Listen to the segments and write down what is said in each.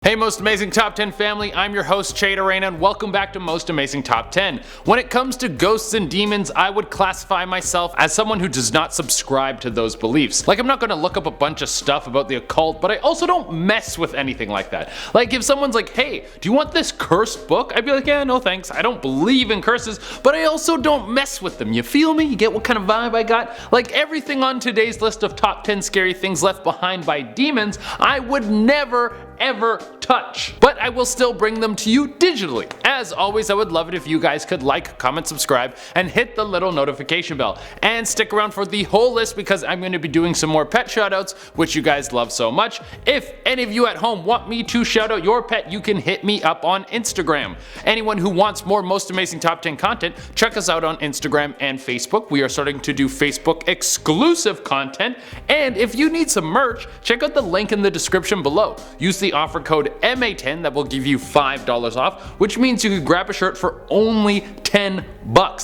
Hey Most Amazing Top 10 family, I'm your host Chaydarena and welcome back to Most Amazing Top 10. When it comes to ghosts and demons, I would classify myself as someone who does not subscribe to those beliefs. Like, I'm not gonna look up a bunch of stuff about the occult, but I also don't mess with anything like that. Like, if someone's like, hey, do you want this cursed book? I'd be like, yeah, no thanks, I don't believe in curses, but I also don't mess with them. You feel me? You get what kind of vibe I got? Like, everything on today's list of top 10 scary things left behind by demons, I would never ever touch, but I will still bring them to you digitally. As always, I would love it if you guys could like, comment, subscribe, and hit the little notification bell. And stick around for the whole list because I'm going to be doing some more pet shoutouts, which you guys love so much. If any of you at home want me to shout out your pet, you can hit me up on Instagram. Anyone who wants more Most Amazing Top 10 content, check us out on Instagram and Facebook. We are starting to do Facebook exclusive content, and if you need some merch, check out the link in the description below. Use the offer code MA10 that will give you $5 off, which means you could grab a shirt for only $10.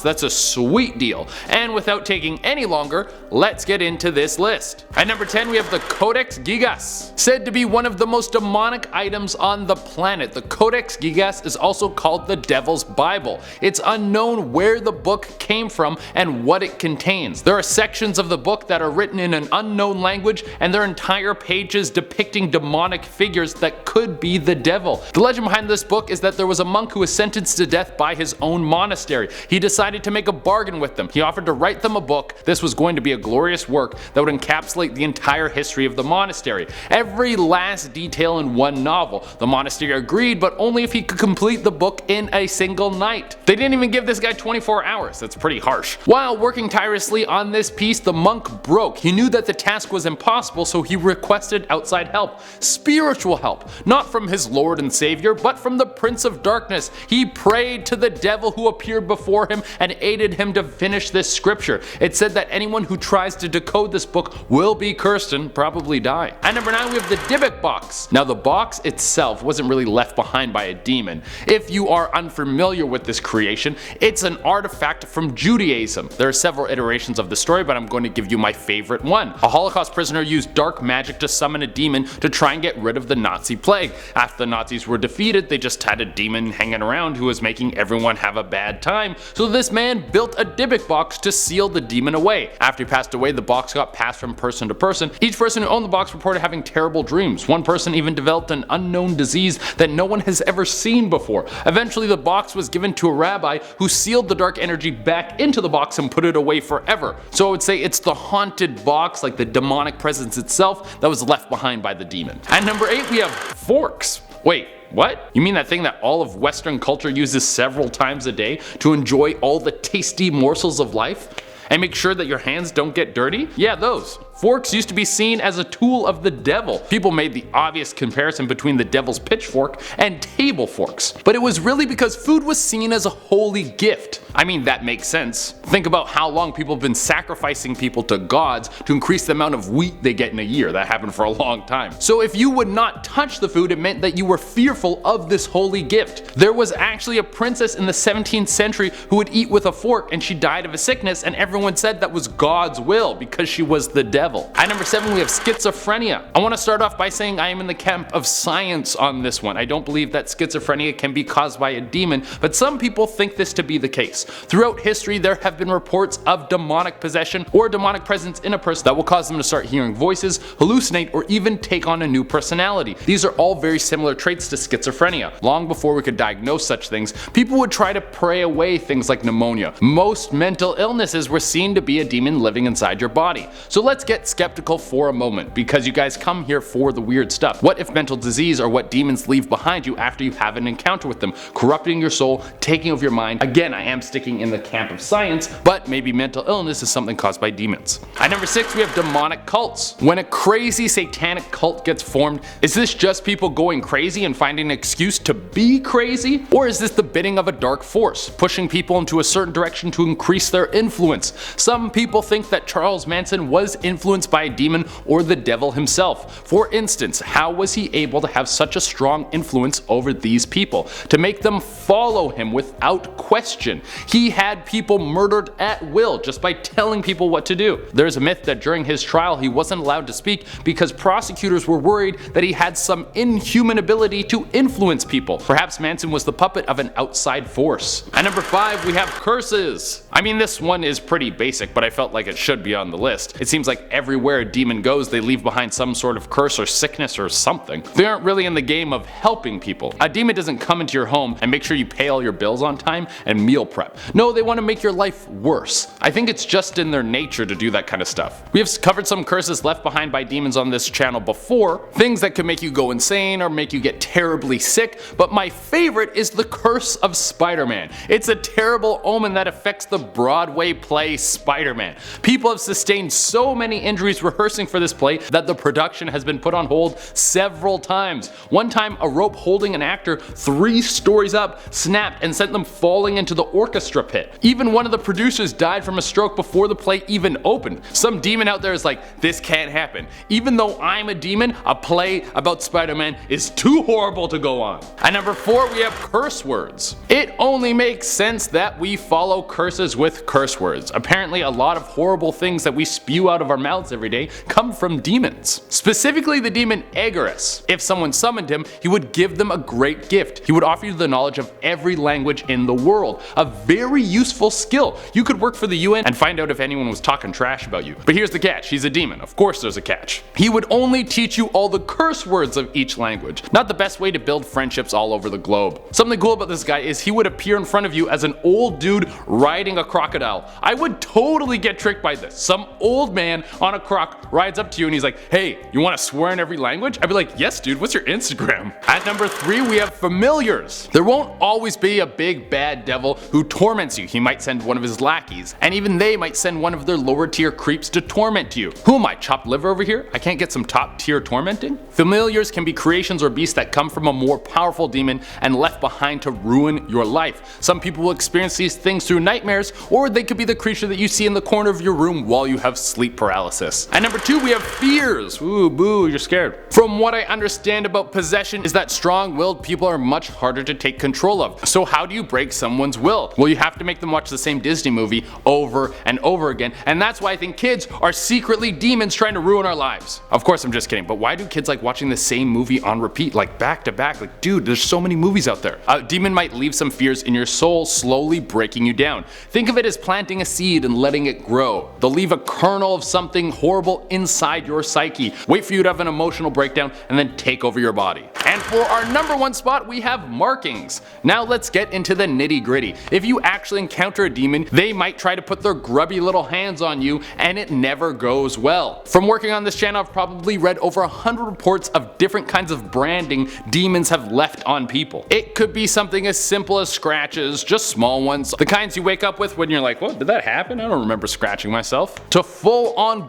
That's a sweet deal. And without taking any longer, let's get into this list. At number 10, we have the CODEX GIGAS. Said to be one of the most demonic items on the planet, the CODEX GIGAS is also called the Devil's Bible. It's unknown where the book came from and what it contains. There are sections of the book that are written in an unknown language, and there are entire pages depicting demonic figures that could be the devil. The legend behind this book is that there was a monk who was sentenced to death by his own monastery. He decided to make a bargain with them. He offered to write them a book. This was going to be a glorious work that would encapsulate the entire history of the monastery. Every last detail in one novel. The monastery agreed, but only if he could complete the book in a single night. They didn't even give this guy 24 hours. That's pretty harsh. While working tirelessly on this piece, the monk broke. He knew that the task was impossible, so he requested outside help. Spiritual help. Not from his Lord and Savior, but from the Prince of Darkness. He prayed to the devil who appeared before him and aided him to finish this scripture. It said that anyone who tries to decode this book will be cursed and probably die. At number 9, we have the DYBBUK box. Now, the box itself wasn't really left behind by a demon. If you are unfamiliar with this creation, it's an artifact from Judaism. There are several iterations of the story, but I'm going to give you my favorite one. A Holocaust prisoner used dark magic to summon a demon to try and get rid of the Nazi plague. After the Nazis were defeated, they just had a demon hanging around who was making everyone have a bad time. So this man built a DYBBUK box to seal the demon away. After he passed away, the box got passed from person to person. Each person who owned the box reported having terrible dreams. One person even developed an unknown disease that no one has ever seen before. Eventually, the box was given to a rabbi who sealed the dark energy back into the box and put it away forever. So I would say it's the haunted box, like the demonic presence itself, that was left behind by the demon. At number 8, we have forks. Wait, what? You mean that thing that all of Western culture uses several times a day to enjoy all the tasty morsels of life? And make sure that your hands don't get dirty? Yeah, those. Forks used to be seen as a tool of the devil. People made the obvious comparison between the devil's pitchfork and table forks. But it was really because food was seen as a holy gift. I mean, that makes sense. Think about how long people have been sacrificing people to gods to increase the amount of wheat they get in a year. That happened for a long time. So if you would not touch the food, it meant that you were fearful of this holy gift. There was actually a princess in the 17th century who would eat with a fork, and she died of a sickness, and everyone said that was God's will because she was the devil. At number 7, we have schizophrenia. I want to start off by saying I am in the camp of science on this one. I don't believe that schizophrenia can be caused by a demon, but some people think this to be the case. Throughout history, there have been reports of demonic possession or demonic presence in a person that will cause them to start hearing voices, hallucinate, or even take on a new personality. These are all very similar traits to schizophrenia. Long before we could diagnose such things, people would try to pray away things like pneumonia. Most mental illnesses were seen to be a demon living inside your body. So let's get skeptical for a moment, because you guys come here for the weird stuff. What if mental disease are what demons leave behind you after you have an encounter with them, corrupting your soul, taking over your mind? Again, I am sticking in the camp of science, but maybe mental illness is something caused by demons. At number 6, we have demonic cults. When a crazy satanic cult gets formed, is this just people going crazy and finding an excuse to be crazy? Or is this the bidding of a dark force, pushing people into a certain direction to increase their influence? Some people think that Charles Manson was influenced influenced by a demon or the devil himself. For instance, how was he able to have such a strong influence over these people, to make them follow him without question? He had people murdered at will just by telling people what to do. There's a myth that during his trial he wasn't allowed to speak because prosecutors were worried that he had some inhuman ability to influence people. Perhaps Manson was the puppet of an outside force. At number 5 we have curses. I mean, this one is pretty basic, but I felt like it should be on the list. It seems like everywhere a demon goes they leave behind some sort of curse or sickness or something. They aren't really in the game of helping people. A demon doesn't come into your home and make sure you pay all your bills on time and meal prep. No, they want to make your life worse. I think it's just in their nature to do that kind of stuff. We have covered some curses left behind by demons on this channel before, things that could make you go insane or make you get terribly sick, but my favorite is the curse of Spider-Man. It's a terrible omen that affects the Broadway play Spider-Man. People have sustained so many injuries rehearsing for this play that the production has been put on hold several times. One time a rope holding an actor 3 stories up snapped and sent them falling into the orchestra pit. Even one of the producers died from a stroke before the play even opened. Some demon out there is like, this can't happen. Even though I'm a demon, a play about Spider-Man is too horrible to go on. At number 4 we have curse words. It only makes sense that we follow curses with curse words. Apparently a lot of horrible things that we spew out of our mouths every day come from demons. Specifically the demon GIGAS. If someone summoned him, he would give them a great gift. He would offer you the knowledge of every language in the world. A very useful skill. You could work for the UN and find out if anyone was talking trash about you. But here's the catch, he's a demon. Of course there's a catch. He would only teach you all the curse words of each language. Not the best way to build friendships all over the globe. Something cool about this guy is he would appear in front of you as an old dude riding a crocodile. I would totally get tricked by this. Some old man on a croc rides up to you and he's like, hey, you want to swear in every language? I'd be like, yes dude, what's your Instagram? At number 3 we have familiars. There won't always be a big bad devil who torments you. He might send one of his lackeys, and even they might send one of their lower tier creeps to torment you. Who am I, chopped liver over here? I can't get some top tier tormenting? Familiars can be creations or beasts that come from a more powerful demon and left behind to ruin your life. Some people will experience these things through nightmares, or they could be the creature that you see in the corner of your room while you have sleep paralysis. At number 2 we have fears. Ooh, boo, you're scared. From what I understand about possession is that strong-willed people are much harder to take control of. So how do you break someone's will? Well, you have to make them watch the same Disney movie over and over again, and that's why I think kids are secretly demons trying to ruin our lives. Of course I'm just kidding, but why do kids like watching the same movie on repeat, like back to back? Like dude, there's so many movies out there. A demon might leave some fears in your soul, slowly breaking you down. Think of it as planting a seed and letting it grow. They'll leave a kernel of something horrible inside your psyche, wait for you to have an emotional breakdown, and then take over your body. And for our number 1 spot we have markings. Now let's get into the nitty gritty. If you actually encounter a demon, they might try to put their grubby little hands on you, and it never goes well. From working on this channel I've probably read over 100 reports of different kinds of branding demons have left on people. It could be something as simple as scratches, just small ones, the kinds you wake up with when you're like, what, did that happen? I don't remember scratching myself. To full on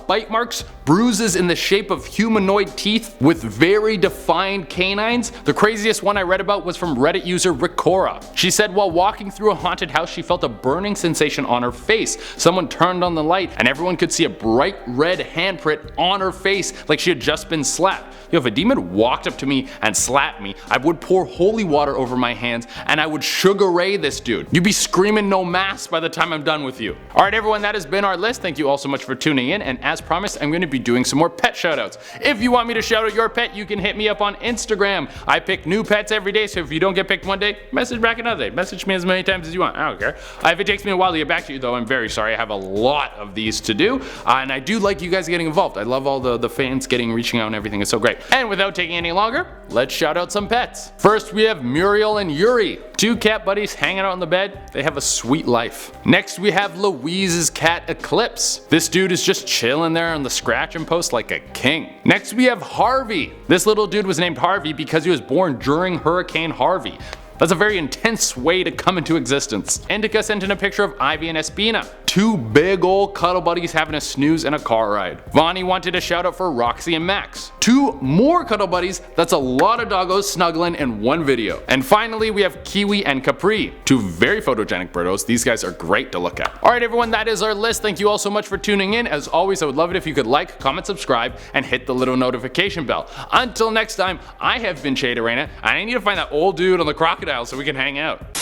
bite marks, bruises in the shape of humanoid teeth with very defined canines. The craziest one I read about was from Reddit user Ricora. She said while walking through a haunted house she felt a burning sensation on her face. Someone turned on the light and everyone could see a bright red handprint on her face like she had just been slapped. Yo, if a demon walked up to me and slapped me, I would pour holy water over my hands and I would Sugar Ray this dude. You'd be screaming no mask by the time I'm done with you. Alright everyone, that has been our list. Thank you all so much for tuning in, and as promised I'm going to be doing some more pet shoutouts. If you want me to shout out your pet, you can hit me up on Instagram. I pick new pets every day, so if you don't get picked one day, message back another day. Message me as many times as you want, I don't care. If it takes me a while to get back to you though, I'm very sorry. I have a lot of these to do, and I do like you guys getting involved. I love all the fans reaching out and everything is so great. And without taking any longer, let's shout out some pets. First we have Muriel and Yuri, 2 cat buddies hanging out on the bed. They have a sweet life. Next we have Louise's cat Eclipse. This dude is just chilling there on the scratch and post like a king. Next we have Harvey. This little dude was named Harvey because he was born during Hurricane Harvey. That's a very intense way to come into existence. Indica sent in a picture of Ivy and Espina. 2 big ol' cuddle buddies having a snooze in a car ride. Vonnie wanted a shout out for Roxy and Max. 2 more cuddle buddies, that's a lot of doggos snuggling in one video. And finally we have Kiwi and Capri. 2 very photogenic birdos, these guys are great to look at. Alright everyone, that is our list. Thank you all so much for tuning in. As always, I would love it if you could like, comment, subscribe, and hit the little notification bell. Until next time, I have been CHIZOPHRENIA, and I need to find that old dude on the crocodile so we can hang out.